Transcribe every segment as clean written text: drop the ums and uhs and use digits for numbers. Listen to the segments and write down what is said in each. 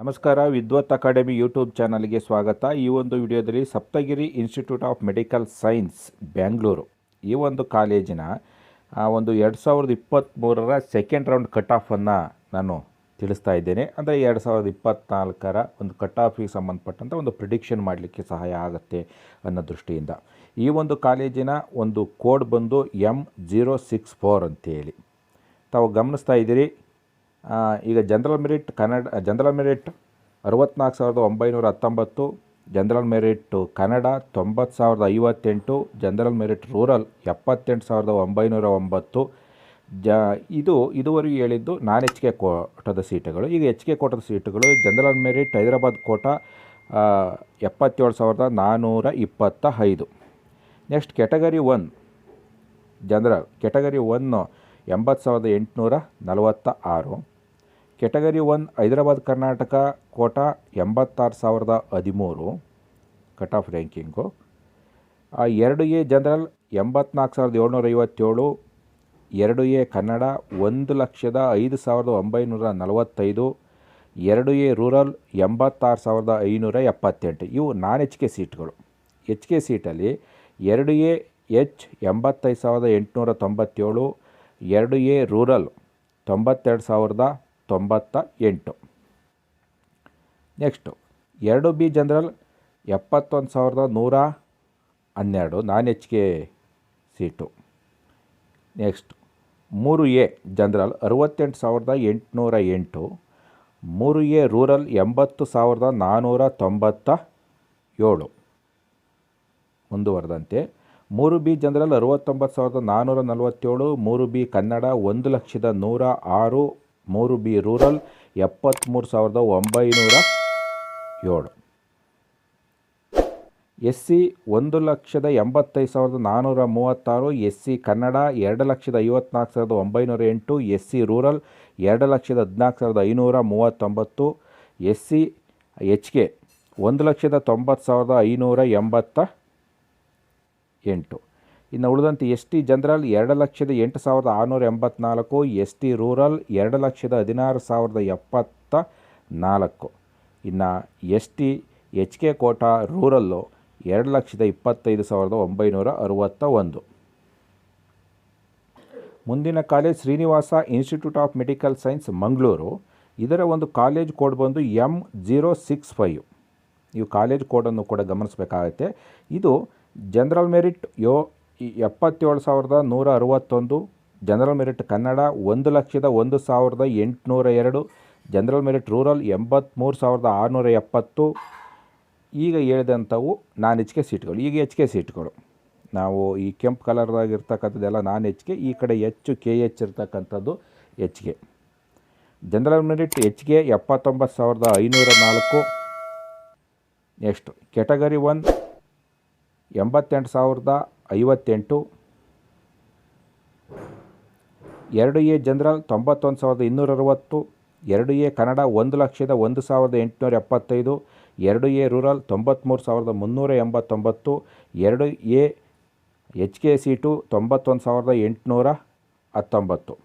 ನಮಸ್ಕಾರ, ವಿದ್ವತ್ academy YouTube ಚಾನಲ್ಗೆ ಸ್ವಾಗತ. ಈ ಒಂದು ವಿಡಿಯೋದಲ್ಲಿ Saptagiri institute of medical science Bengaluru ಈ ಒಂದು ಕಾಲೇಜಿನ ಒಂದು 2023ರ ಸೆಕೆಂಡ್ ರೌಂಡ್ ಕಟ್ ಆಫನ್ನು ನಾನು ತಿಳಿಸ್ತಾ ಇದ್ದೇನೆ. ಅಂದರೆ 2024ರ ಒಂದು ಕಟ್ ಆಫಿಗೆ ಸಂಬಂಧಪಟ್ಟಂಥ ಒಂದು ಪ್ರಿಡಿಕ್ಷನ್ ಮಾಡಲಿಕ್ಕೆ ಸಹಾಯ ಆಗುತ್ತೆ ಅನ್ನೋ ದೃಷ್ಟಿಯಿಂದ ಈ ಒಂದು ಕಾಲೇಜಿನ ಒಂದು ಕೋಡ್ ಬಂದು M064 ಅಂತೇಳಿ ತಾವು ಗಮನಿಸ್ತಾ ಇದ್ದೀರಿ. ಈಗ general merit 64,919, general merit Kannada 90,058, general merit rural 78,909. ಇದುವರೆಗೂ ಹೇಳಿದ್ದು ನಾನ್ ಎಚ್ ಕೆ ಕೋಟದ ಸೀಟುಗಳು. ಈಗ ಎಚ್ ಕೆ ಕೋಟದ ಸೀಟುಗಳು general merit Hyderabad quota 77,425. Next category 1 general category 1 80,846. Category 1 Hyderabad Karnataka quota 86,013 cut off ranking. 2A general 84,757, 2A Kannada 1,05,945, 2A rural 86,578. ಇವು ನಾನ್ ಎಚ್ ಕೆ ಸೀಟ್ಗಳು. H K ಸೀಟಲ್ಲಿ 2A H 85,897, 2A rural 92,098. Next 2B general 71,112 non H K seat. Next 3A general 68,808, 3A rural 80,497. ಮುಂದುವರೆದಂತೆ 3B general 69,447, 3B Kannada 1,106, 3B rural 73,907. SC 1,85,436, SC Kannada 2,54,908, SC rural 2,14,539, SC H K 1,90,588. ಇನ್ನು ಉಳಿದಂತೆ S T general 2,08,684, S T rural 2,16,074. ಇನ್ನು S T H K quota rural 2,25,961. ಮುಂದಿನ college Srinivasa institute of medical science Mangaluru. ಇದರ ಒಂದು college code ಬಂದು M065. ನೀವು college ಕೋಡನ್ನು ಕೂಡ ಗಮನಿಸಬೇಕಾಗುತ್ತೆ. ಇದು general merit 77,161, general merit Kannada 1,01,802, general merit rural 83,670. ಈಗ ಹೇಳಿದಂಥವು ನಾನ್ ಎಚ್ ಕೆ ಸೀಟ್ಗಳು. ಈಗ ಎಚ್ ಕೆ ಸೀಟ್ಗಳು ನಾವು ಈ ಕೆಂಪು ಕಲರ್ದಾಗಿರ್ತಕ್ಕಂಥದ್ದೆಲ್ಲ ನಾನ್ ಎಚ್ ಕೆ, ಈ ಕಡೆ KH ಇರ್ತಕ್ಕಂಥದ್ದು H K. General merit H K 79,504. Next category 1 88,058, 2A general 91,260, 2A Kannada 1,01,875, 2A rural 93,389, 2A H K seat 91,819.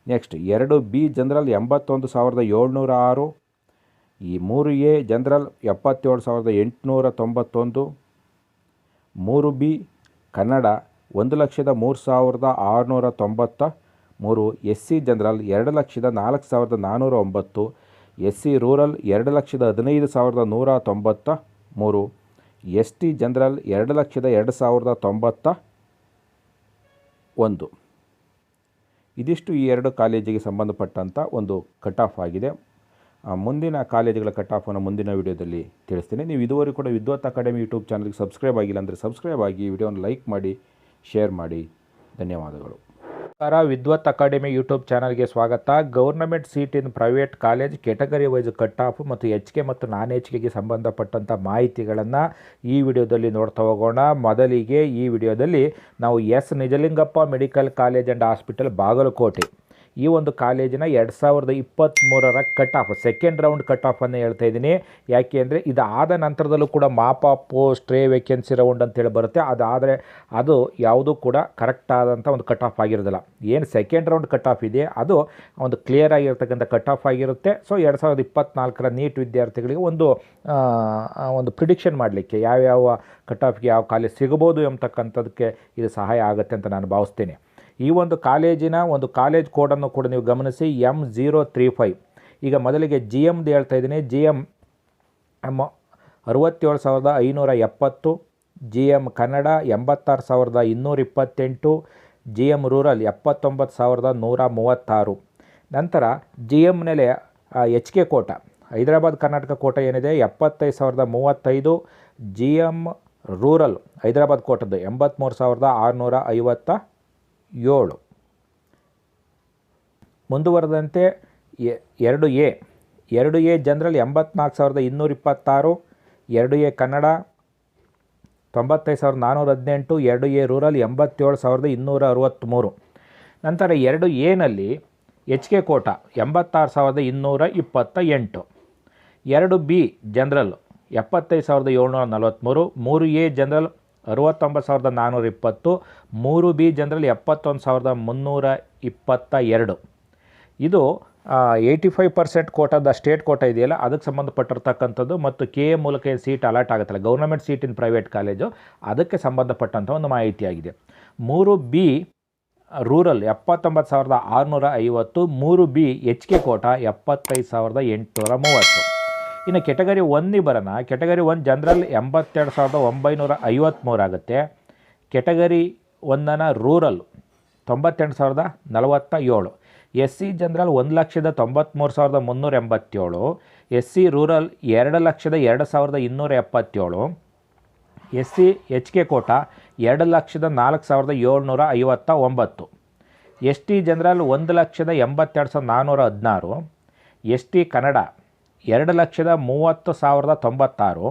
Next 2B general 81,706, ಈ 3A general 77,891, 3B Kannada 1,03,693, SC general 2,04,409, SC rural 2,15,193, ST general 2,02,091. ಇದಿಷ್ಟು ಈ ಎರಡು ಕಾಲೇಜಿಗೆ ಸಂಬಂಧಪಟ್ಟಂಥ ಒಂದು ಕಟ್ ಆಫ್ ಆಗಿದೆ. ಮುಂದಿನ ಕಾಲೇಜುಗಳ ಕಟ್ ಆಫನ್ನು ಮುಂದಿನ ವಿಡಿಯೋದಲ್ಲಿ ತಿಳಿಸ್ತೀನಿ. ನೀವು ಇದುವರೆಗೂ ಕೂಡ ವಿದ್ವತ್ ಅಕಾಡೆಮಿ ಯೂಟ್ಯೂಬ್ ಚಾನಲ್ಗೆ ಸಬ್ಸ್ಕ್ರೈಬ್ ಆಗಿಲ್ಲ ಅಂದರೆ ಸಬ್ಸ್ಕ್ರೈಬ್ ಆಗಿ, ವಿಡಿಯೋನ ಲೈಕ್ ಮಾಡಿ, ಶೇರ್ ಮಾಡಿ. ಧನ್ಯವಾದಗಳು. ವಿದ್ವತ್ ಅಕಾಡೆಮಿ ಯೂಟ್ಯೂಬ್ ಚಾನಲ್ಗೆ ಸ್ವಾಗತ. Government seat in private college category wise cut off ಮತ್ತು ಎಚ್ ಕೆ ಮತ್ತು ನಾನ್ ಎಚ್ ಕೆಗೆ ಸಂಬಂಧಪಟ್ಟಂಥ ಮಾಹಿತಿಗಳನ್ನು ಈ ವಿಡಿಯೋದಲ್ಲಿ ನೋಡ್ತಾ ಹೋಗೋಣ. ಮೊದಲಿಗೆ ಈ ವಿಡಿಯೋದಲ್ಲಿ ನಾವು S Nijalingappa medical college and hospital Bagalkote ಈ ಒಂದು ಕಾಲೇಜಿನ 2023ರ cut off second round cut ಆಫನ್ನು ಹೇಳ್ತಾ ಇದ್ದೀನಿ. ಯಾಕೆ ಅಂದರೆ ಇದಾದ ನಂತರದಲ್ಲೂ ಕೂಡ ಮಾಪ್ ಸ್ಟ್ರೇ ವೇಕೆನ್ಸಿ ರೌಂಡ್ ಅಂತೇಳಿ ಬರುತ್ತೆ. ಅದಾದರೆ ಅದು ಯಾವುದೂ ಕೂಡ ಕರೆಕ್ಟ್ ಆದಂಥ ಒಂದು ಕಟ್ ಆಫ್ ಆಗಿರೋದಿಲ್ಲ. ಏನು ಸೆಕೆಂಡ್ ರೌಂಡ್ ಕಟ್ ಆಫ್ ಇದೆ ಅದು ಒಂದು ಕ್ಲಿಯರ್ ಆಗಿರ್ತಕ್ಕಂಥ ಕಟ್ ಆಫ್ ಆಗಿರುತ್ತೆ. ಸೊ 2024ರ ನೀಟ್ ವಿದ್ಯಾರ್ಥಿಗಳಿಗೆ ಒಂದು ಪ್ರಿಡಿಕ್ಷನ್ ಮಾಡಲಿಕ್ಕೆ ಯಾವ್ಯಾವ ಕಟ್ ಆಫ್ಗೆ ಯಾವ ಕಾಲೇಜ್ ಸಿಗಬಹುದು ಎಂಬತಕ್ಕಂಥದ್ದಕ್ಕೆ ಇದು ಸಹಾಯ ಆಗುತ್ತೆ ಅಂತ ನಾನು ಭಾವಿಸ್ತೀನಿ. ಈ ಒಂದು ಕಾಲೇಜಿನ ಒಂದು ಕಾಲೇಜ್ ಕೋಡನ್ನು ಕೂಡ ನೀವು ಗಮನಿಸಿ, M035. ಈಗ ಮೊದಲಿಗೆ GMದು ಹೇಳ್ತಾ ಇದ್ದೀನಿ. GM 67,570, GM Kannada 86,228, GM rural 79,136. ನಂತರ GMನಲ್ಲಿ HK ಕೋಟ ಹೈದರಾಬಾದ್ ಕರ್ನಾಟಕ ಕೋಟ ಏನಿದೆ 75,035, GM ರೂರಲ್ ಹೈದರಾಬಾದ್ ಕೋಟದ್ದು 83,657. ಮುಂದುವರೆದಂತೆ 2A general 84,226, 2A Kannada 95,418, 2A rural 87,263. ನಂತರ 2Aನಲ್ಲಿ HK ಕೋಟ 86,228, 2B general 75,743, 3A general 69,420, 3B general 71,322. ಇದು 85% ಕೋಟಾದ ಸ್ಟೇಟ್ ಕೋಟ ಇದೆಯಲ್ಲ ಅದಕ್ಕೆ ಸಂಬಂಧಪಟ್ಟಿರ್ತಕ್ಕಂಥದ್ದು ಮತ್ತು KA ಮೂಲಕ ಏನು ಸೀಟ್ ಅಲಾಟ್ ಆಗುತ್ತಲ್ಲ, government seat in private college, ಅದಕ್ಕೆ ಸಂಬಂಧಪಟ್ಟಂಥ ಒಂದು ಮಾಹಿತಿಯಾಗಿದೆ. 3B ರೂರಲ್ 79,650, 3B HK ಕೋಟ 75,830. ಇನ್ನು ಕೆಟಗರಿ 1 ಬರೋಣ. ಕೆಟಗರಿ 1 ಜನರಲ್ 82,953 ಆಗುತ್ತೆ. ಕೆಟಗರಿ 1ನ rural 98,047, SC general 1,93,387, SC rural 2,02,277, SC HK quota 2,04,759, ST general 1,82,416, ST Kannada 2,30,096,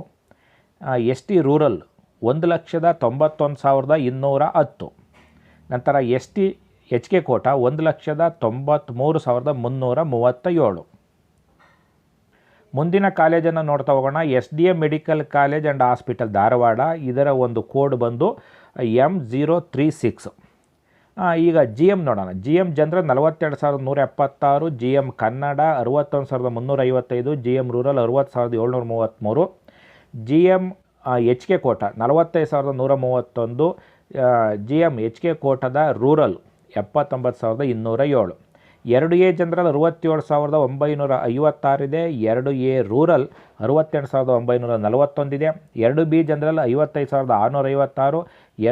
ST rural 1,91,210. ನಂತರ ST HK ಕೋಟ 1,93,337. ಮುಂದಿನ ಕಾಲೇಜನ್ನು ನೋಡ್ತಾ ಹೋಗೋಣ. SDM medical college and hospital Dharwad. ಇದರ ಒಂದು ಕೋಡ್ ಬಂದು M036. ಈಗ GM ನೋಡೋಣ. GM general 42,176, GM Kannada 61,355, GM rural 60,733, GM HK quota 45,131, GM HK ಕೋಟದ ರೂರಲ್ 79,207. 2A ಜನರಲ್ 67,956 ಇದೆ. 2A ರೂರಲ್ 68,941 ಇದೆ. 2B general 55,656,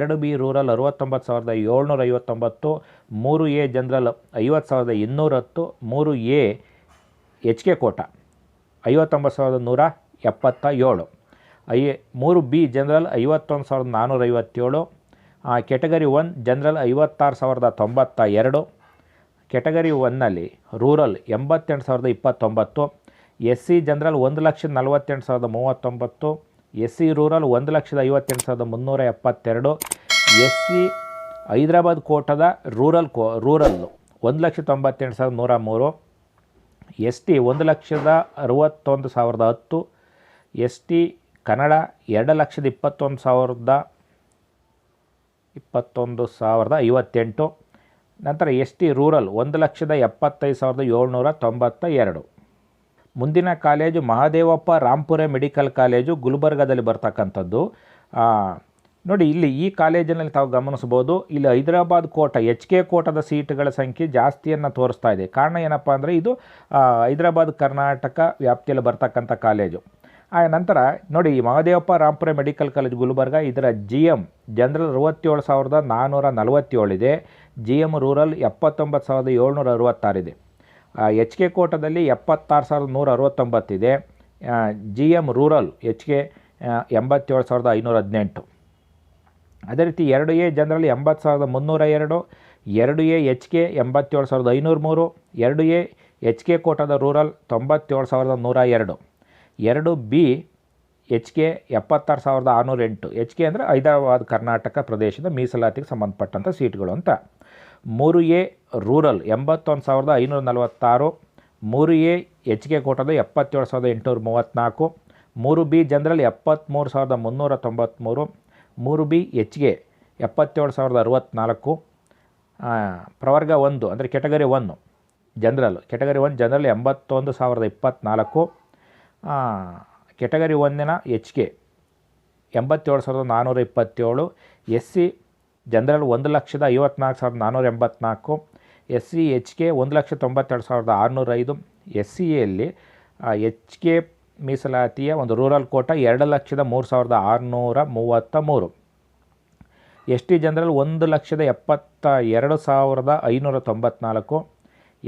2B rural 69,759, 3A general 50,210, 3A HK quota 59,177, 3B general 51,457, category 1 general 56,092, category 1ನಲ್ಲಿ rural 88,029, SC general 1,48,039, SC rural 1,58,372, SC Hyderabad ಕೋಟದ rural 1,98,103, ST 1,61,010, ST Kannada 2,21,058. ನಂತರ ST rural 1,75,792. ಮುಂದಿನ college Mahadevappa Rampure medical college ಗುಲ್ಬರ್ಗಾದಲ್ಲಿ ಬರ್ತಕ್ಕಂಥದ್ದು. ನೋಡಿ, ಇಲ್ಲಿ ಈ ಕಾಲೇಜಿನಲ್ಲಿ ತಾವು ಗಮನಿಸ್ಬೋದು, ಇಲ್ಲಿ ಹೈದರಾಬಾದ್ ಕೋಟ HK ಕೋಟದ ಸೀಟುಗಳ ಸಂಖ್ಯೆ ಜಾಸ್ತಿಯನ್ನು ತೋರಿಸ್ತಾ ಇದೆ. ಕಾರಣ ಏನಪ್ಪ ಅಂದರೆ ಇದು ಹೈದರಾಬಾದ್ ಕರ್ನಾಟಕ ವ್ಯಾಪ್ತಿಯಲ್ಲಿ ಬರ್ತಕ್ಕಂಥ ಕಾಲೇಜು. ನಂತರ ನೋಡಿ, ಮಹಾದೇವಪ್ಪ ರಾಂಪುರೆ ಮೆಡಿಕಲ್ ಕಾಲೇಜ್ ಗುಲ್ಬರ್ಗ, ಇದರ GM ಜನರಲ್ 67,447 ಇದೆ. GM ರೂರಲ್ 79,766 ಇದೆ. HK ಕೋಟದಲ್ಲಿ 76,169 ಇದೆ. GM rural HK 87,518. ಅದೇ ರೀತಿ 2A general 80,302, 2A HK 87,503, 2A HK ಕೋಟದ rural 97,102, 2B H K 76,608. H K ಅಂದರೆ ಹೈದರಾಬಾದ್ ಕರ್ನಾಟಕ ಪ್ರದೇಶದ ಮೀಸಲಾತಿಗೆ ಸಂಬಂಧಪಟ್ಟಂಥ ಸೀಟ್ಗಳು ಅಂತ. 3A rural 81,546. 3A H K ಕೋಟಾದ 77,834. 3B general 73,393. 3B H K 77,064. ಪ್ರವರ್ಗ 1 ಅಂದರೆ category 1 general, category 1 general 81,024. Category 1ನ H K 87,427. S C general 1,54,484. S C H K 1,92,605. S C ಎಲ್ಲಿ ಎಚ್ ಕೆ ಮೀಸಲಾತಿಯ ಒಂದು rural quota 2,03,633. S T general 1,72,594.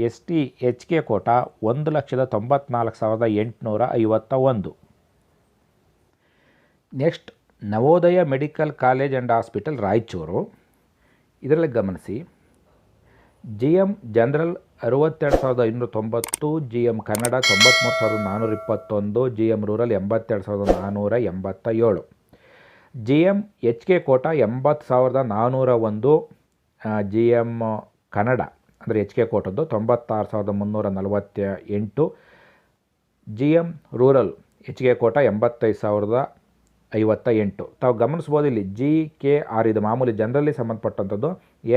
S T H K quota 1,94,851. Next Navodaya medical college and hospital Raichur. ಇದರಲ್ಲಿ ಗಮನಿಸಿ, G M general 62,590. G M Kannada 93,421. G M rural 82,487. G M H K quota 80,401. G M Kannada ಅಂದರೆ H K ಕೋಟದ್ದು 96,348. G M rural H K quota 85,058. ತಾವು ಗಮನಿಸ್ಬೋದು ಇಲ್ಲಿ G K R ಇದು ಮಾಮೂಲಿ ಜನರಲ್ಲಿ ಸಂಬಂಧಪಟ್ಟಂಥದ್ದು.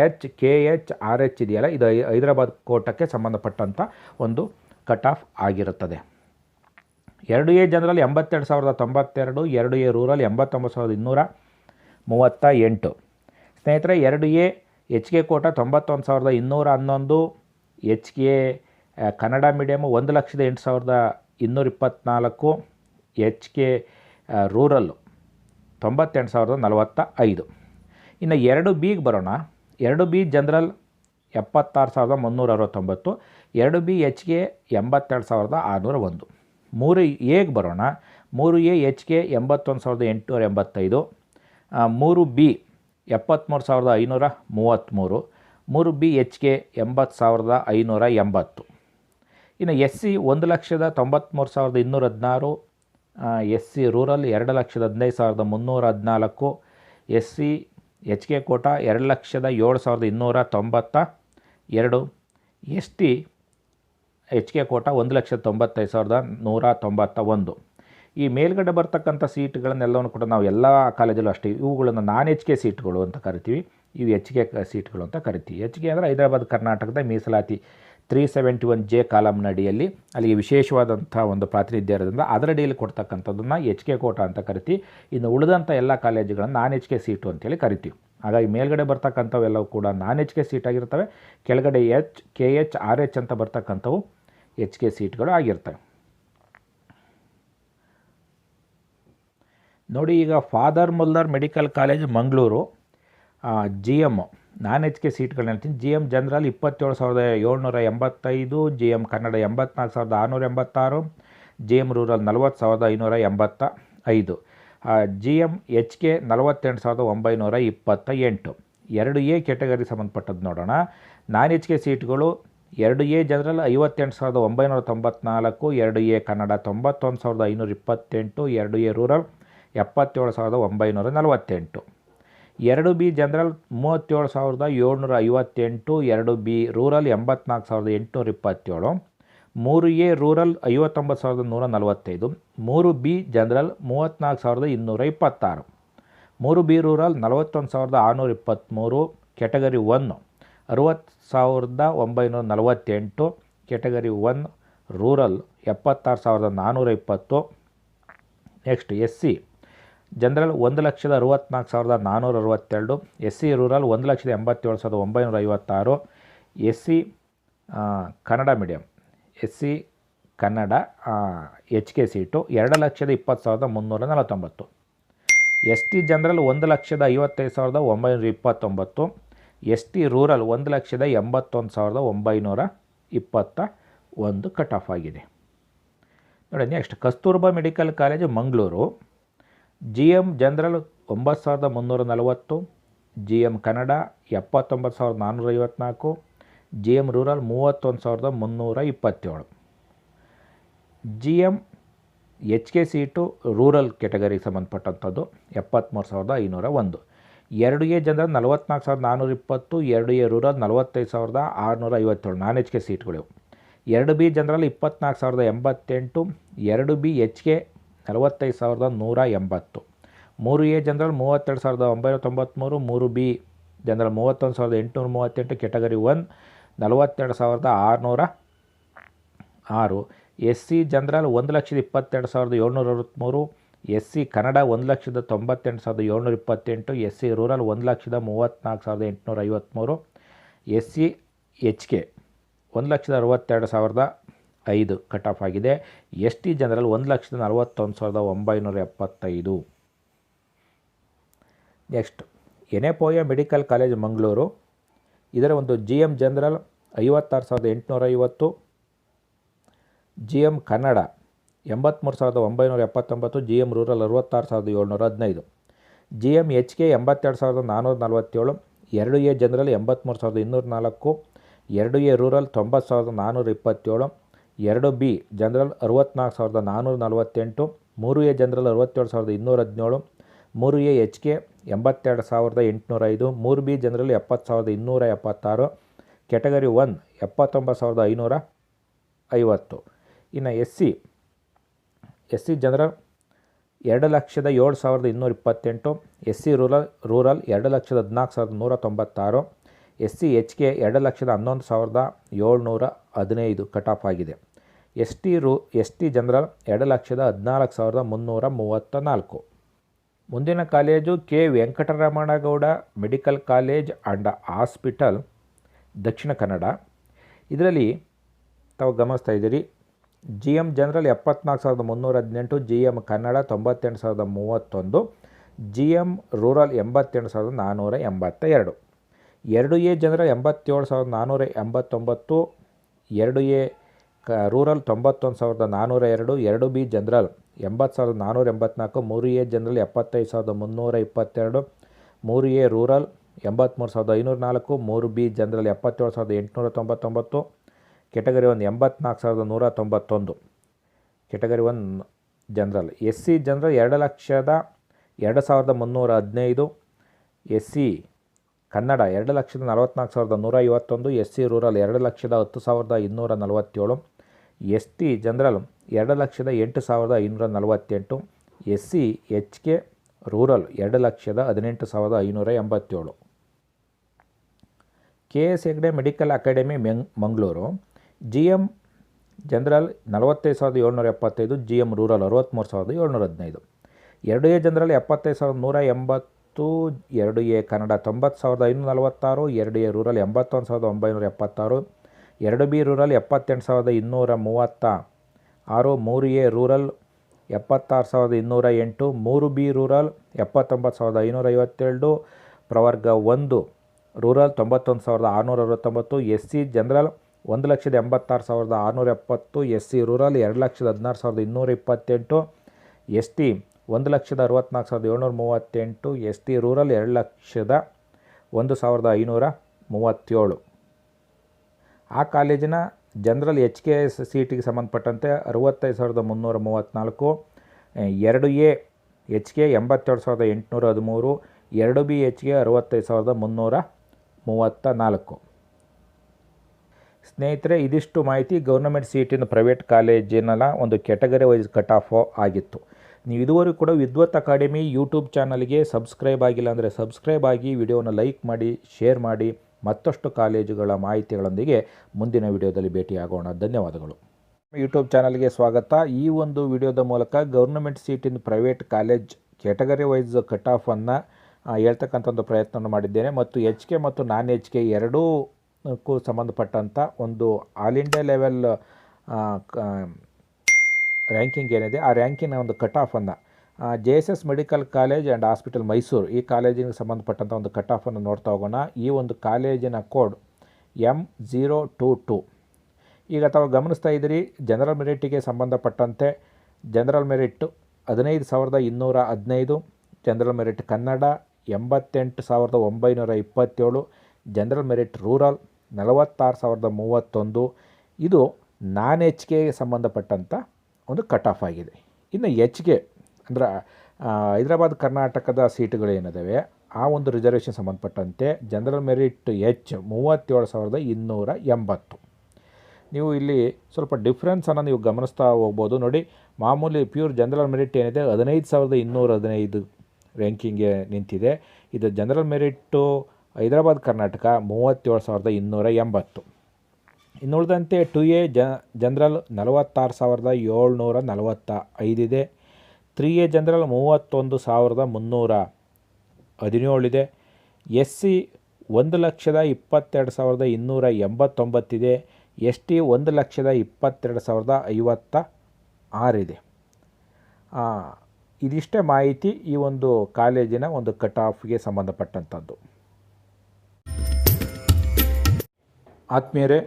H K H R H ಇದೆಯಲ್ಲ, ಇದು ಹೈದರಾಬಾದ್ ಕೋಟಕ್ಕೆ ಸಂಬಂಧಪಟ್ಟಂಥ ಒಂದು ಕಟ್ ಆಫ್ ಆಗಿರುತ್ತದೆ. 2A general 82,092. 2A rural 89,238. ಸ್ನೇಹಿತರೆ, 2A H K quota 91,211. H K Kannada medium 1,08,224. H K rural 98,045. ಇನ್ನು 2Bಗೆ ಬರೋಣ. 2B general 76,369. 2B H K 82,601. 3Aಗೆ ಬರೋಣ. 3A H K 81,885. 3B 73,533. 3B H K 80,580. ಇನ್ನು S C 1,93,216. S C rural 2,15,314. S C H K quota 2,07,292. S T H K quota 1,95,191. ಈ ಮೇಲ್ಗಡೆ ಬರ್ತಕ್ಕಂಥ ಸೀಟ್ಗಳನ್ನೆಲ್ಲವನ್ನು ಕೂಡ ನಾವು ಎಲ್ಲ ಕಾಲೇಜಲ್ಲೂ ಅಷ್ಟೇ ಇವುಗಳನ್ನು ನಾನ್ ಎಚ್ ಕೆ ಸೀಟ್ಗಳು ಅಂತ ಕರಿತೀವಿ. ಇವು ಎಚ್ ಕೆ ಸೀಟ್ಗಳು ಅಂತ ಕರಿತೀವಿ. ಎಚ್ ಕೆ ಅಂದರೆ ಹೈದರಾಬಾದ್ ಕರ್ನಾಟಕದ ಮೀಸಲಾತಿ 371J ಕಾಲಮ್ನಡಿಯಲ್ಲಿ ಅಲ್ಲಿಗೆ ವಿಶೇಷವಾದಂಥ ಒಂದು ಪ್ರಾತಿನಿಧ್ಯ ಇರೋದ್ರಿಂದ ಅದರಡಿಯಲ್ಲಿ ಕೊಡ್ತಕ್ಕಂಥದ್ದನ್ನು ಎಚ್ ಕೆ ಕೋಟಾ ಅಂತ ಕರಿತೀವಿ. ಇನ್ನು ಉಳಿದಂಥ ಎಲ್ಲ ಕಾಲೇಜುಗಳನ್ನು ನಾನ್ ಎಚ್ ಕೆ ಸೀಟು ಅಂತೇಳಿ ಕರಿತೀವಿ. ಹಾಗಾಗಿ ಮೇಲ್ಗಡೆ ಬರ್ತಕ್ಕಂಥವೆಲ್ಲವೂ ಕೂಡ ನಾನ್ ಎಚ್ ಕೆ ಸೀಟ್ ಆಗಿರ್ತವೆ. ಕೆಳಗಡೆ H K H R H ಅಂತ ಬರ್ತಕ್ಕಂಥವು ಎಚ್ ಕೆ ಸೀಟ್ಗಳು ಆಗಿರ್ತವೆ. ನೋಡಿ, ಈಗ father Muller medical college Mangaluru G M non H K ಸೀಟ್ಗಳನ್ನ ಹೇಳ್ತೀನಿ. G M general 27,785. G M Kannada 84,686. G M rural 40,585. G M H K 48,928. 2A category ಸಂಬಂಧಪಟ್ಟದ್ದು ನೋಡೋಣ. ನಾನ್ ಎಚ್ ಕೆ ಸೀಟ್ಗಳು 2A general 58,994. 2A Kannada 91,528. 2A rural 77,948. 2B general 37,758. 2B rural 84,827. 3A rural 59,145. 3B general 34,226. 3B rural 41,623. Category 1 60,948. Category 1 rural 76,420. Next S C general 1,64,462. S C rural 1,87,956. S C Kannada medium S C Kannada H K seat 2,20,349. S T general 1,55,929. S T rural 1,81,921 cut off ಆಗಿದೆ. ನೋಡಿ, next Kasturba medical college Mangaluru. G M general 9,340. G M Kannada 79,454. G M rural 31,327. G M H K seat rural ಕ್ಯಾಟಗರಿಗೆ ಸಂಬಂಧಪಟ್ಟಂಥದ್ದು 73,501. 2A general 44,420, 2A rural 45,657 non H K ಸೀಟ್ಗಳು. 2B general 24,088, 2B H K 45,180, 3A general 32,993, 3B general 31,838, category 1 42,606. S C general 1,22,763, S C Kannada 1,98,728, S C rural 1,34,853, S C H K 1,62,500 cut off ಆಗಿದೆ. S T general 1,41,975. Next Yenepoya medical college Mangaluru. ಇದರ ಒಂದು G M general 56,850, G M Kannada 83,979, G M rural 66,715, G M H K 82,447, 2A general 83,204, 2A rural 90,427, 2B general 64,448, 3A general 67,217, 3A H K 82,805, 3B general 70,276, category 1 79,550. ಇನ್ನು S C general 2,07,228, S C rural 2,14,196, S C H K 2,11,715 cut off ಆಗಿದೆ. S T general 2,14,334. ಮುಂದಿನ college K Venkataramanagowda medical college and hospital Dakshina Kannada. ಇದರಲ್ಲಿ ತಾವು ಗಮನಿಸ್ತಾ ಇದ್ದೀರಿ, G M general 74,318, G M Kannada 98,031, G M rural 88,482, 2A general 87,489, 2A rural 91,402, 2B general 80,484, 3A general 75,322, 3A rural 83,504, 3B general 77,899, category 1 84,191, category 1 general. S C general 2,02,315, S C Kannada 2,44,151, S C rural 2,10,247, S T general 2,08,548, S C H K rural 2,18,587. K S Hegde medical academy Mangaluru. G M general 45,775, G M rural 63,715, 2A general 75,180, 2A Kannada 90,546, 2A rural 81,976, 2B rural 78,236, 3A rural 76,208, 3B rural 79,557, ಪ್ರವರ್ಗ 1 rural 91,669, S C general 1,86,670, S C rural 2,16,228, S T 1,64,738, S T rural 2,01,537. ಆ ಕಾಲೇಜಿನ general H K S ಸೀಟಿಗೆ ಸಂಬಂಧಪಟ್ಟಂತೆ 65,334, 2A H K 82,813, 2B H K 65,334. ಸ್ನೇಹಿತರೆ, ಇದಿಷ್ಟು ಮಾಹಿತಿ government ಸೀಟಿನ private ಕಾಲೇಜಿನ ಒಂದು ಕ್ಯಾಟಗರಿ ವೈಸ್ ಕಟ್ ಆಫ್ ಆಗಿತ್ತು. ನೀವು ಇದುವರೆಗೂ ಕೂಡ ವಿದ್ವತ್ ಅಕಾಡೆಮಿ ಯೂಟ್ಯೂಬ್ ಚಾನಲ್ಗೆ ಸಬ್ಸ್ಕ್ರೈಬ್ ಆಗಿಲ್ಲ ಅಂದರೆ ಸಬ್ಸ್ಕ್ರೈಬ್ ಆಗಿ, ವಿಡಿಯೋನ ಲೈಕ್ ಮಾಡಿ, ಶೇರ್ ಮಾಡಿ. ಮತ್ತಷ್ಟು ಕಾಲೇಜುಗಳ ಮಾಹಿತಿಗಳೊಂದಿಗೆ ಮುಂದಿನ ವಿಡಿಯೋದಲ್ಲಿ ಭೇಟಿಯಾಗೋಣ. ಧನ್ಯವಾದಗಳು. ಯೂಟ್ಯೂಬ್ ಚಾನಲ್ಗೆ ಸ್ವಾಗತ. ಈ ಒಂದು ವಿಡಿಯೋದ ಮೂಲಕ ಗೌರ್ನಮೆಂಟ್ ಸೀಟಿನ private college category wise cut ಆಫನ್ನು ಹೇಳ್ತಕ್ಕಂಥ ಒಂದು ಪ್ರಯತ್ನವನ್ನು ಮಾಡಿದ್ದೇನೆ. ಮತ್ತು ಎಚ್ ಕೆ ಮತ್ತು ನಾನ್ ಎಚ್ ಕೆ ಎರಡೂಕ್ಕೂ ಸಂಬಂಧಪಟ್ಟಂಥ ಒಂದು ಆಲ್ ಇಂಡಿಯಾ ಲೆವೆಲ್ ರ್ಯಾಂಕಿಂಗ್ ಏನಿದೆ, ಆ ರ್ಯಾಂಕಿನ ಒಂದು ಕಟ್ ಆಫನ್ನು JSS medical college and hospital Mysuru, ಈ ಕಾಲೇಜಿಗೆ ಸಂಬಂಧಪಟ್ಟಂಥ ಒಂದು ಕಟ್ ಆಫನ್ನು ನೋಡ್ತಾ ಹೋಗೋಣ. ಈ ಒಂದು ಕಾಲೇಜಿನ ಕೋಡ್ M022. ಈಗ ತಾವು ಗಮನಿಸ್ತಾ ಇದ್ದೀರಿ, ಜನರಲ್ ಮೆರಿಟಿಗೆ ಸಂಬಂಧಪಟ್ಟಂತೆ general merit 15,215, general merit Kannada 88,927, general merit rural 46,031. ಇದು ನಾನ್ ಎಚ್ ಕೆಗೆ ಸಂಬಂಧಪಟ್ಟಂಥ ಒಂದು ಕಟ್ ಆಫ್ ಆಗಿದೆ. ಇನ್ನು ಹೆಚ್ಚಿಗೆ ಅಂದರೆ ಹೈದರಾಬಾದ್ ಕರ್ನಾಟಕದ ಸೀಟುಗಳೇನಿದ್ದಾವೆ ಆ ಒಂದು ರಿಸರ್ವೇಷನ್ ಸಂಬಂಧಪಟ್ಟಂತೆ ಜನರಲ್ ಮೆರಿಟ್ ಎಚ್ 37,280. ನೀವು ಇಲ್ಲಿ ಸ್ವಲ್ಪ ಡಿಫ್ರೆನ್ಸನ್ನು ನೀವು ಗಮನಿಸ್ತಾ ಹೋಗ್ಬೋದು. ನೋಡಿ, ಮಾಮೂಲಿ ಪ್ಯೂರ್ ಜನರಲ್ ಮೆರಿಟ್ ಏನಿದೆ 15,215 ರ್ಯಾಂಕಿಂಗ್ಗೆ ನಿಂತಿದೆ. ಇದು ಜನರಲ್ ಮೆರಿಟ್ಟು ಹೈದರಾಬಾದ್ ಕರ್ನಾಟಕ 37,280. ಇನ್ನು ಉಳಿದಂತೆ 2A ಜನರಲ್ 46,745 ಇದೆ. 3A ಜನರಲ್ 31,317 ಇದೆ. SC 1,22,289 ಇದೆ. ST 1,22,056 ಇದೆ. ಇದಿಷ್ಟೇ ಮಾಹಿತಿ ಈ ಒಂದು ಕಾಲೇಜಿನ ಒಂದು ಕಟ್ ಆಫ್ಗೆ ಸಂಬಂಧಪಟ್ಟಂಥದ್ದು. ಆತ್ಮೀಯರೇ,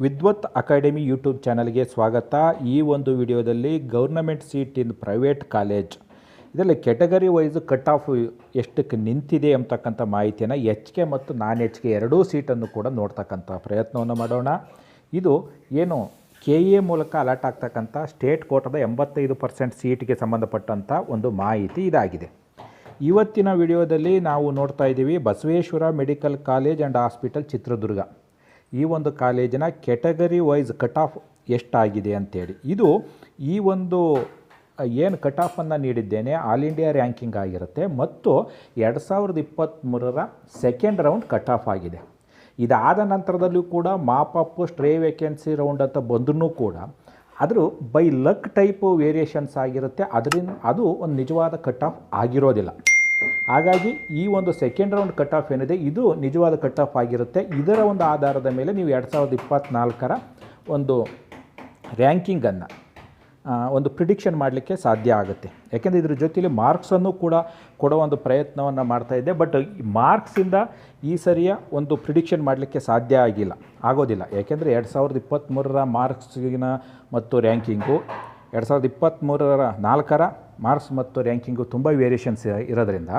ವಿದ್ವತ್ ಅಕಾಡೆಮಿ ಯೂಟ್ಯೂಬ್ ಚಾನಲ್ಗೆ ಸ್ವಾಗತ. ಈ ಒಂದು ವಿಡಿಯೋದಲ್ಲಿ government seat in private college ಇದರಲ್ಲಿ ಕೆಟಗರಿ ವೈಸ್ ಕಟ್ ಆಫ್ ಎಷ್ಟಕ್ಕೆ ನಿಂತಿದೆ ಅಂತಕ್ಕಂಥ ಮಾಹಿತಿಯನ್ನು HK ಮತ್ತು ನಾನ್ HK ಎರಡೂ ಸೀಟನ್ನು ಕೂಡ ನೋಡ್ತಕ್ಕಂಥ ಪ್ರಯತ್ನವನ್ನು ಮಾಡೋಣ. ಇದು ಏನು KA ಮೂಲಕ ಅಲಾಟ್ ಆಗ್ತಕ್ಕಂಥ ಸ್ಟೇಟ್ ಕೋಟಾದ 85% ಸೀಟ್ಗೆ ಸಂಬಂಧಪಟ್ಟಂಥ ಒಂದು ಮಾಹಿತಿ ಇದಾಗಿದೆ. ಇವತ್ತಿನ ವಿಡಿಯೋದಲ್ಲಿ ನಾವು ನೋಡ್ತಾ ಇದ್ದೀವಿ Basaveshwara medical college and hospital Chitradurga. ಈ ಒಂದು ಕಾಲೇಜಿನ ಕೆಟಗರಿ ವೈಸ್ ಕಟ್ ಆಫ್ ಎಷ್ಟಾಗಿದೆ ಅಂತೇಳಿ. ಇದು ಈ ಒಂದು ಏನು ಕಟ್ ಆಫನ್ನು ನೀಡಿದ್ದೇನೆ ಆಲ್ ಇಂಡಿಯಾ ರ್ಯಾಂಕಿಂಗ್ ಆಗಿರುತ್ತೆ ಮತ್ತು 2023ರ ಸೆಕೆಂಡ್ ರೌಂಡ್ ಕಟ್ ಆಫ್ ಆಗಿದೆ. ಇದಾದ ನಂತರದಲ್ಲೂ ಕೂಡ ಮಾಪಪ್ ಸ್ಟ್ರೇ ವೇಕೆನ್ಸಿ ರೌಂಡ್ ಅಂತ ಬಂದ್ರೂ ಕೂಡ ಆದರೂ ಬೈ ಲಕ್ ಟೈಪ್ ವೇರಿಯೇಷನ್ಸ್ ಆಗಿರುತ್ತೆ. ಅದು ಒಂದು ನಿಜವಾದ ಕಟ್ ಆಫ್ ಆಗಿರೋದಿಲ್ಲ. ಹಾಗಾಗಿ ಈ ಒಂದು ಸೆಕೆಂಡ್ ರೌಂಡ್ ಕಟ್ ಆಫ್ ಏನಿದೆ ಇದು ನಿಜವಾದ ಕಟ್ ಆಫ್ ಆಗಿರುತ್ತೆ. ಇದರ ಒಂದು ಆಧಾರದ ಮೇಲೆ ನೀವು 2024ರ ಒಂದು ರ್ಯಾಂಕಿಂಗನ್ನು ಒಂದು ಪ್ರಿಡಿಕ್ಷನ್ ಮಾಡಲಿಕ್ಕೆ ಸಾಧ್ಯ ಆಗುತ್ತೆ. ಯಾಕೆಂದರೆ ಇದ್ರ ಜೊತೆಲಿ ಮಾರ್ಕ್ಸನ್ನು ಕೂಡ ಕೊಡೋ ಒಂದು ಪ್ರಯತ್ನವನ್ನು ಮಾಡ್ತಾಯಿದ್ದೆ. ಬಟ್ ಮಾರ್ಕ್ಸಿಂದ ಈ ಸರಿಯ ಒಂದು ಪ್ರಿಡಿಕ್ಷನ್ ಮಾಡಲಿಕ್ಕೆ ಸಾಧ್ಯ ಆಗೋದಿಲ್ಲ. ಯಾಕೆಂದರೆ 2023ರ ಮಾರ್ಕ್ಸಿನ ಮತ್ತು ರ್ಯಾಂಕಿಂಗು 2024ರ ಮಾರ್ಕ್ಸ್ ಮತ್ತು ರ್ಯಾಂಕಿಂಗು ತುಂಬ ವೇರಿಯೇಷನ್ಸ್ ಇರೋದ್ರಿಂದ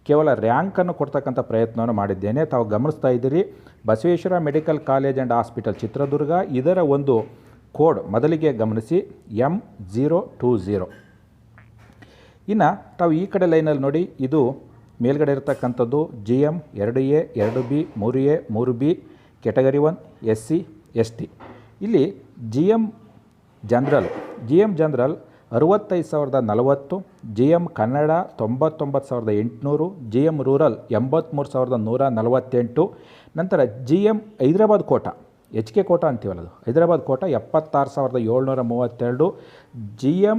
ಕೇವಲ ರ್ಯಾಂಕನ್ನು ಕೊಡ್ತಕ್ಕಂಥ ಪ್ರಯತ್ನವನ್ನು ಮಾಡಿದ್ದೇನೆ. ತಾವು ಗಮನಿಸ್ತಾ ಇದ್ದೀರಿ Basaveshwara medical college and hospital Chitradurga. ಇದರ ಒಂದು ಕೋಡ್ ಮೊದಲಿಗೆ ಗಮನಿಸಿ M020. ಇನ್ನು ತಾವು ಈ ಕಡೆ ಲೈನಲ್ಲಿ ನೋಡಿ, ಇದು ಮೇಲ್ಗಡೆ ಇರತಕ್ಕಂಥದ್ದು GM 2A 2B 3A 3B category 1 SC ST. ಇಲ್ಲಿ GM general 65,040, GM Kannada 99,800, GM rural 83,148. ನಂತರ GM ಹೈದರಾಬಾದ್ ಕೋಟಾ HK ಕೋಟಾ ಅಂತೀವಲ್ಲ, ಅದು ಹೈದರಾಬಾದ್ ಕೋಟಾ 76,732. GM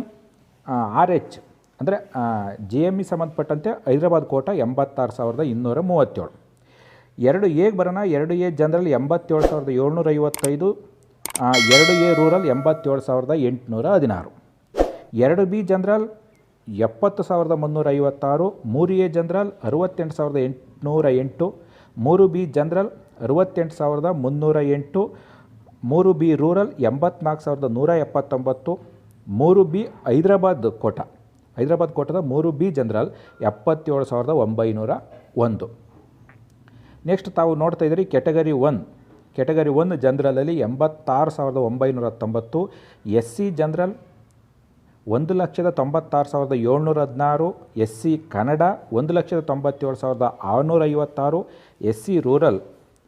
RH ಅಂದರೆ GME ಸಂಬಂಧಪಟ್ಟಂತೆ ಹೈದರಾಬಾದ್ ಕೋಟಾ 86,237. 2A ಬರೋಣ. 2A general 87,755, 2A rural 87,816. 2B general 70,356, 3A general 68,808, 3B general 68,308, 3B rural 84,179, 3B Hyderabad ಕೋಟಾದ 3B general 77,901. Next ತಾವು ನೋಡ್ತಾ ಇದ್ದೀರಿ ಕೆಟಗರಿ 1 ಜನರಲಲ್ಲಿ 86,990, SC general 1,96,716, SC Kannada 1,97,656, SC rural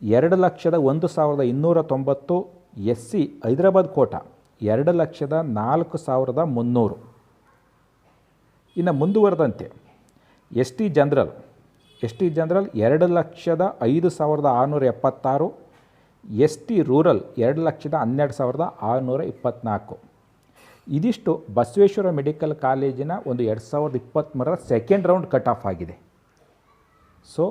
2,01,290, SC Hyderabad quota 2,04,300. ಇನ್ನು ಮುಂದುವರೆದಂತೆ ST ಜನರಲ್ 2,05,676, ST ರೂರಲ್ 2,12,624. ಇದಿಷ್ಟು ಬಸವೇಶ್ವರ ಮೆಡಿಕಲ್ ಕಾಲೇಜಿನ ಒಂದು 2023ರ ಸೆಕೆಂಡ್ ರೌಂಡ್ ಕಟ್ ಆಫ್ ಆಗಿದೆ. ಸೊ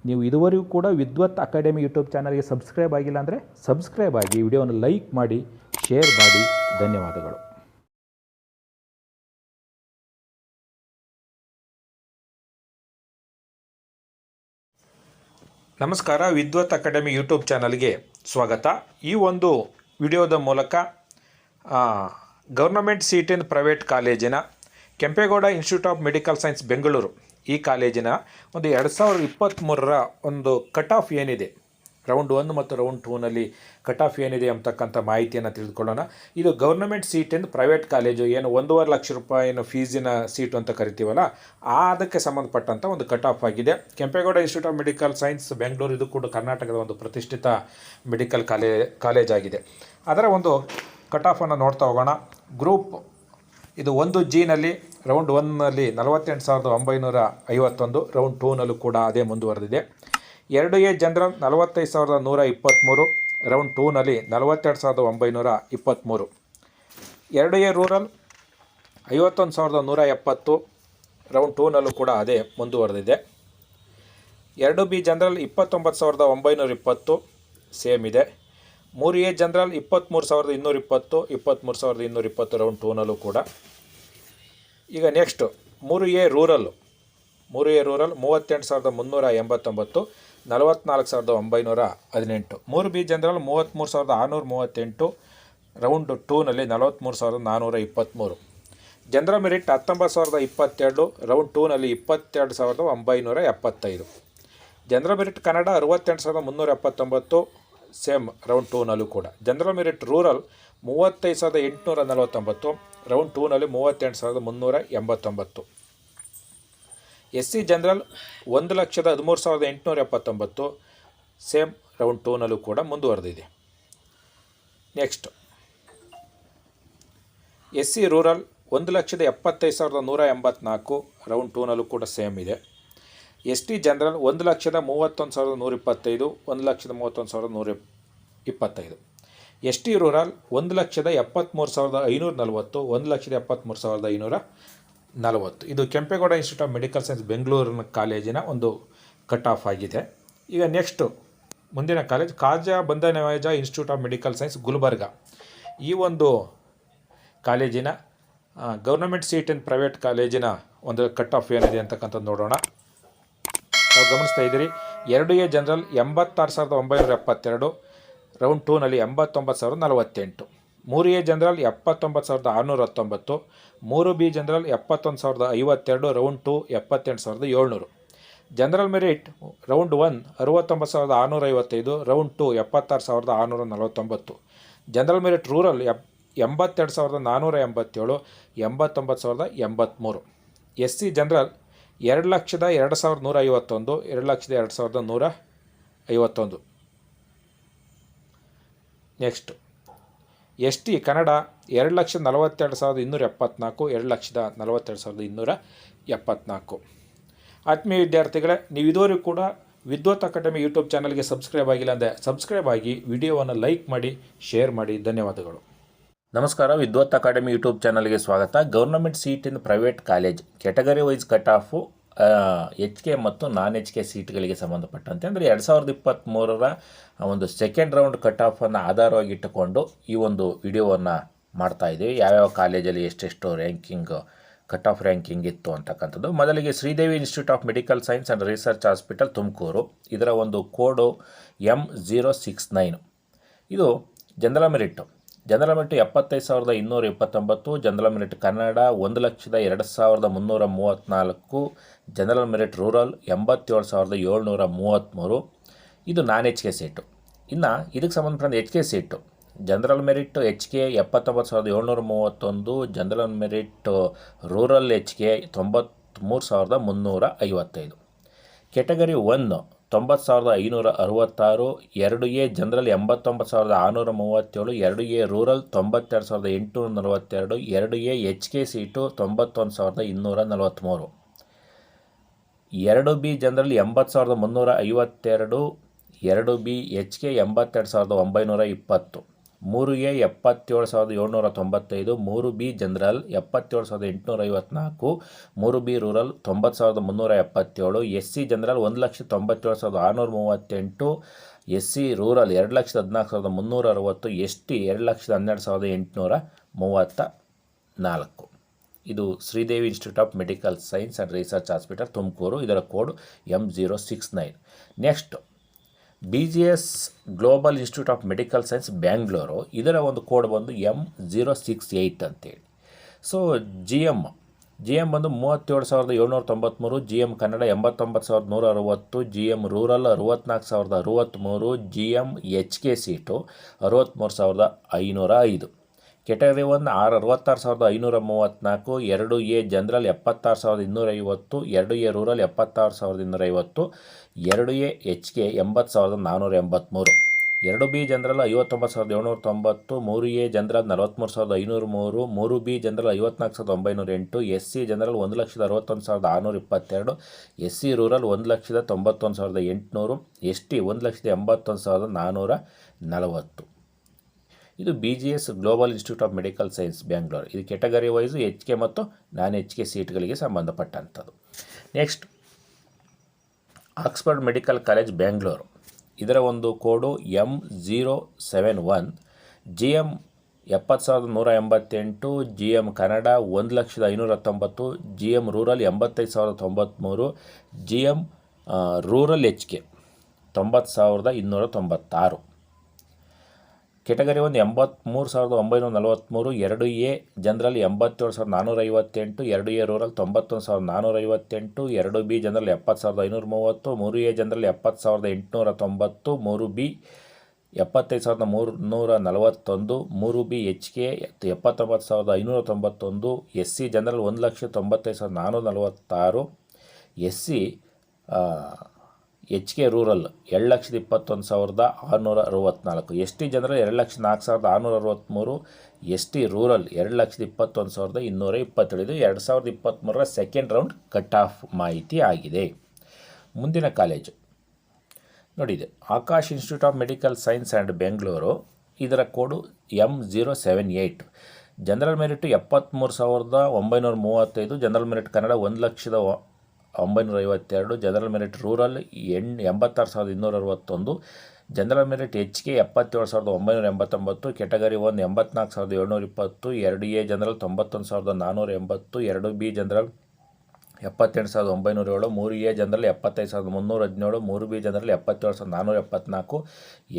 ನೀವು ಇದುವರೆಗೂ ಕೂಡ ವಿದ್ವತ್ ಅಕಾಡೆಮಿ ಯೂಟ್ಯೂಬ್ ಚಾನಲ್ಗೆ ಸಬ್ಸ್ಕ್ರೈಬ್ ಆಗಿಲ್ಲ ಅಂದರೆ ಸಬ್ಸ್ಕ್ರೈಬ್ ಆಗಿ, ವಿಡಿಯೋವನ್ನು ಲೈಕ್ ಮಾಡಿ, ಶೇರ್ ಮಾಡಿ. ಧನ್ಯವಾದಗಳು. ನಮಸ್ಕಾರ, ವಿದ್ವತ್ ಅಕಾಡೆಮಿ ಯೂಟ್ಯೂಬ್ ಚಾನಲ್ಗೆ ಸ್ವಾಗತ. ಈ ಒಂದು ವಿಡಿಯೋದ ಮೂಲಕ ಗೌರ್ನಮೆಂಟ್ ಸೀಟ್ ಇನ್ ಪ್ರೈವೇಟ್ ಕಾಲೇಜಿನ Kempegowda institute of medical science Bengaluru ಈ ಕಾಲೇಜಿನ ಒಂದು 2023ರ ಒಂದು ಕಟ್ ಆಫ್ ಏನಿದೆ ರೌಂಡ್ 1 ಮತ್ತು ರೌಂಡ್ 2ನಲ್ಲಿ ಕಟ್ ಆಫ್ ಏನಿದೆ ಅಂತಕ್ಕಂಥ ಮಾಹಿತಿಯನ್ನು ತಿಳಿದುಕೊಳ್ಳೋಣ. ಇದು ಗೌರ್ನಮೆಂಟ್ ಸೀಟ್ ಎಂದು ಪ್ರೈವೇಟ್ ಕಾಲೇಜು ಏನು 1.5 ಲಕ್ಷ ರೂಪಾಯಿನ ಫೀಸಿನ ಸೀಟು ಅಂತ ಕರಿತೀವಲ್ಲ, ಅದಕ್ಕೆ ಸಂಬಂಧಪಟ್ಟಂಥ ಒಂದು ಕಟ್ ಆಫ್ ಆಗಿದೆ. Kempegowda institute of medical science Bengaluru, ಇದು ಕೂಡ ಕರ್ನಾಟಕದ ಒಂದು ಪ್ರತಿಷ್ಠಿತ ಮೆಡಿಕಲ್ ಕಾಲೇಜ್ ಆಗಿದೆ. ಅದರ ಒಂದು ಕಟ್ ಆಫನ್ನು ನೋಡ್ತಾ ಹೋಗೋಣ. ಗ್ರೂಪ್ ಇದು 1Gನಲ್ಲಿ ರೌಂಡ್ 1ನಲ್ಲಿ 48,951, ರೌಂಡ್ 2ನಲ್ಲೂ ಕೂಡ ಅದೇ ಮುಂದುವರೆದಿದೆ. 2A ಜನರಲ್ 45,123, ರೌಂಡ್ 2ನಲ್ಲಿ 42,923. 2A ರೂರಲ್ 51,170, ರೌಂಡ್ 2ನಲ್ಲೂ ಕೂಡ ಅದೇ ಮುಂದುವರೆದಿದೆ. 2B ಜನರಲ್ 29,920 ಸೇಮ್ ಇದೆ. 3A ಜನರಲ್ 23,220, 23,220 ರೌಂಡ್ 2ನಲ್ಲೂ ಕೂಡ. ಈಗ next 3A rural 38,389, 44,918. 3B general 33,638, round 2ನಲ್ಲಿ 43,423. ಜನರಲ್ ಮೆರಿಟ್ 19,022, ರೌಂಡ್ 2ನಲ್ಲಿ 22,975. General merit Kannada 68,379, same round 2ನಲ್ಲೂ ಕೂಡ. ಜನರಲ್ ಮೆರಿಟ್ ರೂರಲ್ 35,849, ರೌಂಡ್ 2ನಲ್ಲಿ 38,389. SC ಜನರಲ್ 1,13,879, ಸೇಮ್ ರೌಂಡ್ 2ನಲ್ಲೂ ಕೂಡ ಮುಂದುವರೆದಿದೆ. ನೆಕ್ಸ್ಟ್ SC ರೂರಲ್ 1,75,184, ರೌಂಡ್ 2ನಲ್ಲೂ ಕೂಡ ಸೇಮ್ ಇದೆ. ST general 1,31,125, 1,31,125. ST rural 1,73,540, 1,73,540. ಇದು Kempegowda institute of medical science ಬೆಂಗಳೂರಿನ ಕಾಲೇಜಿನ ಒಂದು ಕಟ್ ಆಫ್ ಆಗಿದೆ. ಈಗ ನೆಕ್ಸ್ಟು ಮುಂದಿನ college Khaja Bandanawaz institute of medical science Gulbarga. ಈ ಒಂದು ಕಾಲೇಜಿನ ಗೌರ್ನಮೆಂಟ್ ಸೀಟ್ ಇನ್ ಪ್ರೈವೇಟ್ ಕಾಲೇಜಿನ ಒಂದು ಕಟ್ ಆಫ್ ಏನಿದೆ ಅಂತಕ್ಕಂಥದ್ದು ನೋಡೋಣ. ನಾವು ಗಮನಿಸ್ತಾ ಇದ್ದೀರಿ. 2A ಜನರಲ್ 86,972, ರೌಂಡ್ 2ನಲ್ಲಿ 89,048. 3A general 79,619, 3B general 71,052, round 2 78,700. General merit round 1 69,655, round 2 76,649. General merit rural 82,487, 89,083. SC general 2,02,151, 2,02,151. Next ST Kannada 2,42,274, 2,42,274. ಆತ್ಮೀಯ ವಿದ್ಯಾರ್ಥಿಗಳೇ, ನೀವು ಇದುವರೆಗೂ ಕೂಡ ವಿದ್ವತ್ ಅಕಾಡೆಮಿ ಯೂಟ್ಯೂಬ್ ಚಾನಲ್ಗೆ ಸಬ್ಸ್ಕ್ರೈಬ್ ಆಗಿಲ್ಲ ಅಂದರೆ ಸಬ್ಸ್ಕ್ರೈಬ್ ಆಗಿ, ವಿಡಿಯೋವನ್ನು ಲೈಕ್ ಮಾಡಿ, ಶೇರ್ ಮಾಡಿ. ಧನ್ಯವಾದಗಳು. ನಮಸ್ಕಾರ. ವಿದ್ವತ್ ಅಕಾಡೆಮಿ ಯೂಟ್ಯೂಬ್ ಚಾನಲ್ಗೆ ಸ್ವಾಗತ. Government seat in private college category wise cut off HK ಮತ್ತು ನಾನ್ HK ಸೀಟ್ಗಳಿಗೆ ಸಂಬಂಧಪಟ್ಟಂತೆ ಅಂದರೆ 2023ರ ಒಂದು ಸೆಕೆಂಡ್ ರೌಂಡ್ ಕಟ್ ಆಫನ್ನು ಆಧಾರವಾಗಿಟ್ಟುಕೊಂಡು ಈ ಒಂದು ವಿಡಿಯೋವನ್ನು ಮಾಡ್ತಾಯಿದ್ದೀವಿ. ಯಾವ್ಯಾವ ಕಾಲೇಜಲ್ಲಿ ಎಷ್ಟೆಷ್ಟು ರ್ಯಾಂಕಿಂಗ್ ಕಟ್ ಆಫ್ ರ್ಯಾಂಕಿಂಗ್ ಇತ್ತು ಅಂತಕ್ಕಂಥದ್ದು. ಮೊದಲಿಗೆ Sridevi institute of medical science and research hospital Tumakuru. ಇದರ ಒಂದು ಕೋಡು M069. ಇದು general merit 75,229, general merit Kannada 1,02,334, general merit rural 87,733. ಇದು ನಾನ್ HK ಸೀಟು. ಇನ್ನು ಇದಕ್ಕೆ ಸಂಬಂಧಪಟ್ಟ HK seat general merit HK 79,731, general merit rural HK 93,355. Category 1 90,566, 2A general 89,637, 2A rural 92,842, 2A HK seat 91,243. 2B general 80,352, 2B HK 82,920, 3A 77,795, 3B general 77,854, 3B rural 90,377, SC general 1,97,638, SC rural 2,14,360, ST 2,12,834. ಇದು Sridevi institute of medical science and research hospital Tumakuru. ಇದರ code M069. Next BGS global institute of medical science Bangalore. ಇದರ ಒಂದು code ಬಂದು M068 ಅಂತೇಳಿ. So GM G M ಬಂದು 37,793, G M Kannada 89,160, G M rural 64,063, G M H K seat 63,505. Category 1 66,534, 2 A general 76,250, 2 A rural 76,250, 2 A H K 80,483, 2 B general 59,790, 3 A general 43,503, 3 B general 54,908, S C general 1,61,622, S C rural 1,91,800, S T 1,81,440. ಇದು B G S global institute of medical science Bangalore. ಇದು category wise H K ಮತ್ತು non H K ಸೀಟ್ಗಳಿಗೆ ಸಂಬಂಧಪಟ್ಟಂಥದ್ದು. Next Oxford medical college Bangalore. ಇದರ ಒಂದು code M071, G M 70,188, G M Kannada 1,519,000, G M rural 85,093, G M rural H K 90,296. Category 1 83,943, 2 A general 87,458, 2 A rural 91,458, 2 B general 70,530, 3 A general 70,890, 3 B 75,341, 3 B H K 79,591, S C general 1,95,446, S C H K rural 2,21,664, S T general 2,04,663, S T rural 2,21,227. 2023 second round cut off ಮಾಹಿತಿ ಆಗಿದೆ. ಮುಂದಿನ ಕಾಲೇಜು ನೋಡಿದೆ Akash institute of medical science and Bengaluru. ಇದರ code M078. General merit 73,935, general merit Kannada 1,09,52, general merit rural 86,261, general merit H K 77,989, category 1 84,720, 2 A general 91,480, 2 B general 78,907, 3 A general 75,317, 3 B general 77,474,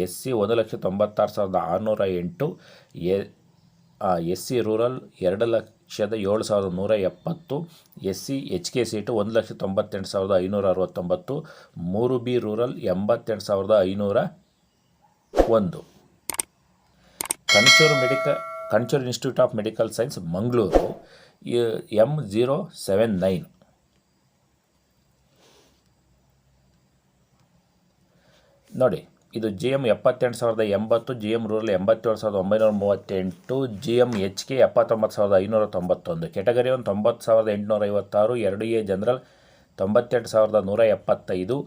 S C 1,96,608, S C rural 2,07,170, S C H K seat 1,98,569, 3 B rural 88,501. Kanachur institute of medical science Mangaluru. M079. ನೋಡಿ ಇದು G M 78,080, G M rural 87,938, G M H K 79,591, category 1 90,856, 2 A general 98,175,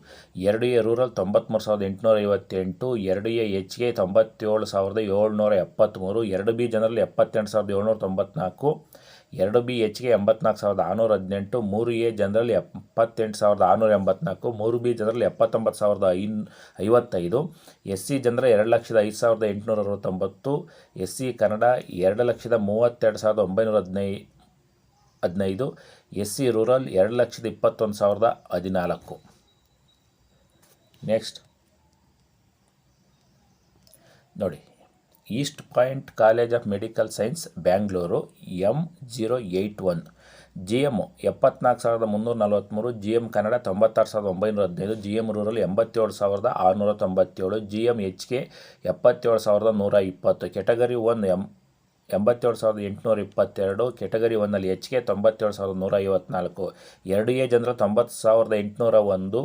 2 A rural 93,858, 2 A H K 97,773, 2 B general 78,794, 2 B H K 84,618, 3 A general 78,684, 3 B general 79,055, S C general 2,05,869, S C Kannada 2,32,915, S C rural 2,21,014. Next ನೋಡಿ East Point college of medical science Bangalore. M081. G M 74,343, G M Kannada 96,915, G M rural 87,697, G M H K 77,120, category 1 87,822, category 1ನಲ್ಲಿ H K 97,154, 2 A general 90,801,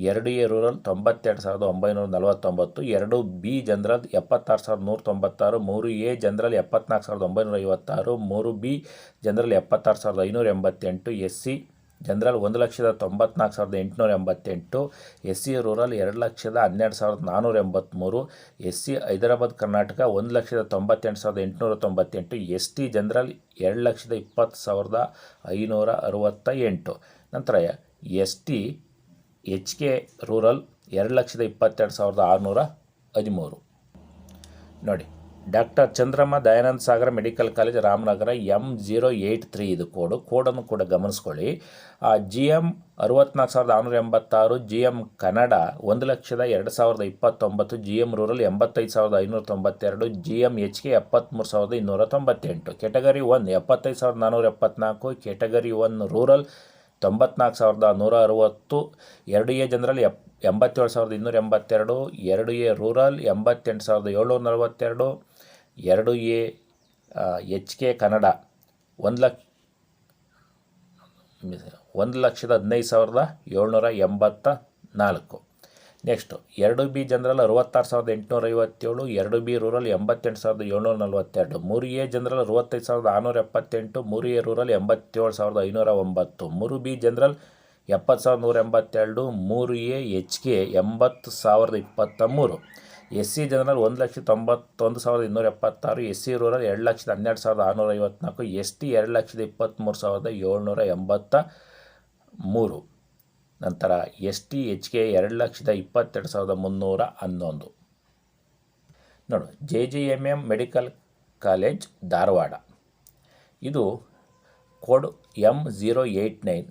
2 A rural 92,949, 2 B general 76,196, 3 A general 74,956, 3 B general 76,588, S C general 1,94,888, S C rural 2,12,483, S C Hyderabad Karnataka 1,98,898, S T general 2,20,568. ನಂತರ S T H K rural 2,22,613. ನೋಡಿ doctor Chandramma Dayananda Sagara medical college Ramanagara M083 ಇದು ಕೋಡನ್ನು ಕೂಡ ಗಮನಿಸ್ಕೊಳ್ಳಿ. GM 64,686, GM Kannada 1,02,2029, GM rural 85,592, GM HK 73,298, category 1 75,474, category 1 rural 94,160, 2A general 87,282, 2A rural 88,742, 2A HK Kannada 1,15,784. Next 2B general 66,857, 2B rural 88,742, 3A general 65,678, 3A rural 87,509, 3B general 70,182, 3A HK 80,023, SC general 1,91,276, SC rural 2,12,654, ST 2,23,783, ನಂತರ ST HK 2,22,311. ನೋಡು, JJMM medical college Dharwad, ಇದು code M089,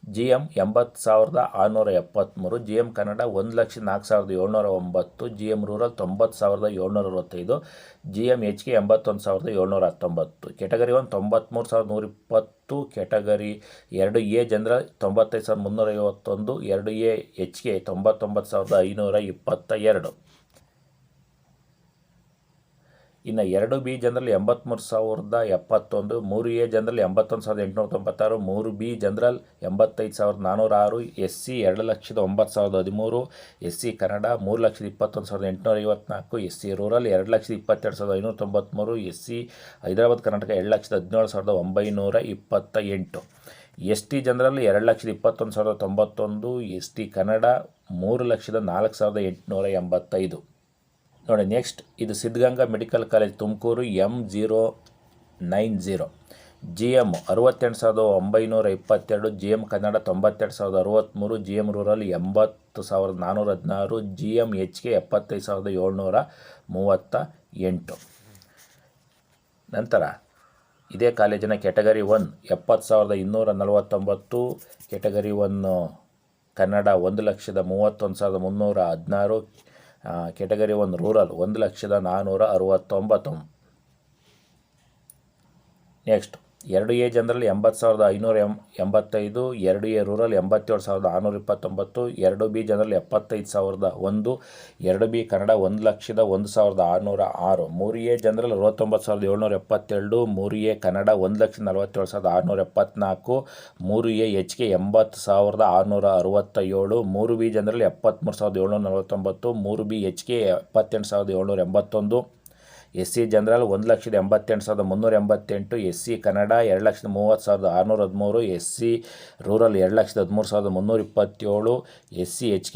GM 80,673, GM Kannada 1,04,709, GM rural 90,765, GM HK 81,719, category 1 93,120, category 2A general 95,351, 2A HK 99,522. ಇನ್ನು 2B general 83,071, 3A general 81,896, 3B general 85,406, SC 2,09,013, SC Kannada 3,21,854, SC rural 2,22,593, SC Hyderabad Karnataka 2,17,928, ST general 2,21,091, ST Kannada 3,04,885. ನೋಡಿ, next ಇದು Siddaganga medical college Tumakuru M090, GM 68,922, GM Kannada 92,063, GM rural 80,416, GM HK 75,738. ನಂತರ ಇದೇ ಕಾಲೇಜಿನ category 1 70,249, category 1 Kannada 1,31,316, category 1 rural 1,04,69. Next 2A general 80,585, 2A rural 87,629, 2B general 75,001, 2B Kannada 1,01,606, 3A general 69,772, 3A Kannada 1,47,674, 3A HK 80,667, 3B general 73,749, 3B HK 78,781, SC general 1,88,388, SC Kannada 2,30,613, SC rural 2,13,327, SC HK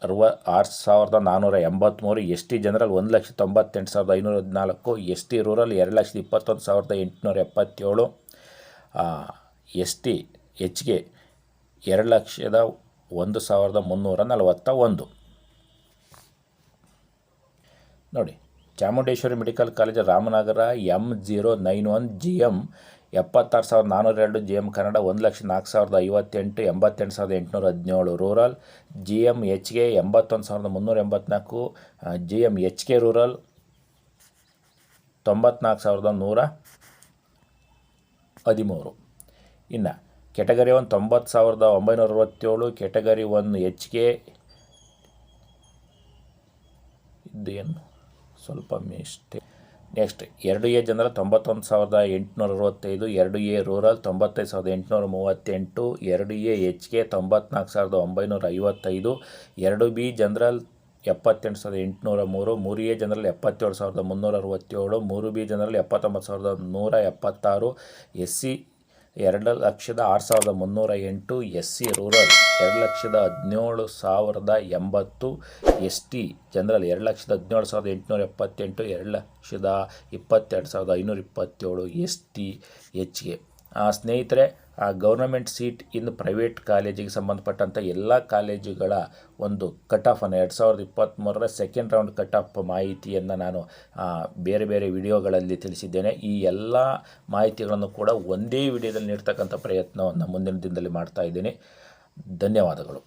2,06,483, ST general 1,98,514, ST rural 2,21,877, ST HK 2,01,341. ನೋಡಿ, Chamundeshwari medical college Ramanagara M091, GM 76,402, GM Kannada 1,04,058, 88,817, rural GM HK 81,384, GM HK rural 94,113. ಇನ್ನು category 1 90,967, category 1 HK ಇದೇನು ಸ್ವಲ್ಪ mistake. Next 2A general 91,865, 2A rural 95,838, 2A HK 94,955, 2B general 78,803, 3A general 77,367, 3B general 79,176, SC 2,06,308, SC rural 2,17,080, ST general 2,17,878, 2,22,527, ST HK. ಸ್ನೇಹಿತರೆ, government seat in private ಕಾಲೇಜಿಗೆ ಸಂಬಂಧಪಟ್ಟಂಥ ಎಲ್ಲ ಕಾಲೇಜುಗಳ ಒಂದು cut ಆಫನ್ನು 2023ರ ಸೆಕೆಂಡ್ ರೌಂಡ್ ಕಟ್ ಆಫ್ ಮಾಹಿತಿಯನ್ನು ನಾನು ಬೇರೆ ಬೇರೆ ವಿಡಿಯೋಗಳಲ್ಲಿ ತಿಳಿಸಿದ್ದೇನೆ. ಈ ಎಲ್ಲ ಮಾಹಿತಿಗಳನ್ನು ಕೂಡ ಒಂದೇ ವಿಡಿಯೋದಲ್ಲಿ ನೀಡ್ತಕ್ಕಂಥ ಪ್ರಯತ್ನವನ್ನು ಮುಂದಿನ ದಿನದಲ್ಲಿ ಮಾಡ್ತಾ ಇದ್ದೀನಿ. ಧನ್ಯವಾದಗಳು.